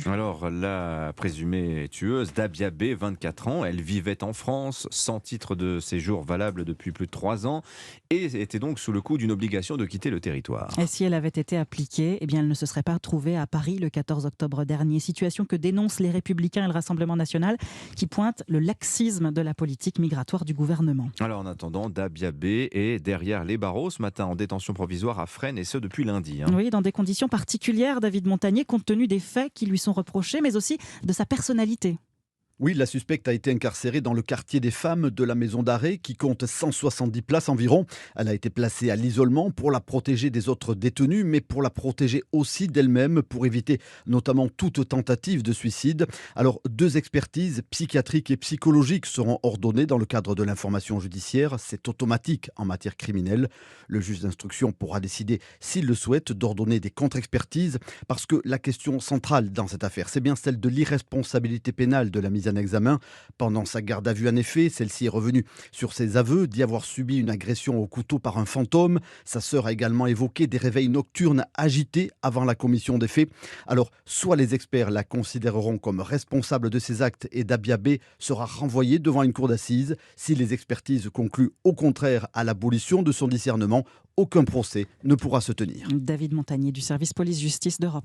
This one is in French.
Alors, la présumée tueuse, Dabia B, 24 ans, elle vivait en France sans titre de séjour valable depuis plus de 3 ans et était donc sous le coup d'une obligation de quitter le Et territoire. si elle avait été appliquée, eh bien, elle ne se serait pas retrouvée à Paris le 14 octobre dernier. Situation que dénoncent les Républicains et le Rassemblement national, qui pointent le laxisme de la politique migratoire du gouvernement. Alors, en attendant, Dabia B est derrière les barreaux ce matin en détention provisoire à Fresnes et ce depuis lundi. Oui, dans des conditions particulières, David Montagnier, compte tenu des faits qui lui sont reprochés, mais aussi de sa personnalité. Oui, la suspecte a été incarcérée dans le quartier des femmes de la maison d'arrêt qui compte 170 places environ. Elle a été placée à l'isolement pour la protéger des autres détenus, mais pour la protéger aussi d'elle-même, pour éviter notamment toute tentative de suicide. Alors, 2 expertises psychiatriques et psychologiques seront ordonnées dans le cadre de l'information judiciaire. C'est automatique en matière criminelle. Le juge d'instruction pourra décider, s'il le souhaite, d'ordonner des contre-expertises, parce que la question centrale dans cette affaire, c'est bien celle de l'irresponsabilité pénale de la mise en examen. Pendant sa garde à vue, en effet, celle-ci est revenue sur ses aveux d'y avoir subi une agression au couteau par un fantôme. Sa sœur a également évoqué des réveils nocturnes agités avant la commission des faits. Alors, soit les experts la considéreront comme responsable de ces actes et Dabia B sera renvoyée devant une cour d'assises. Si les expertises concluent au contraire à l'abolition de son discernement, aucun procès ne pourra se tenir. David Montagnier du service police-justice d'Europe.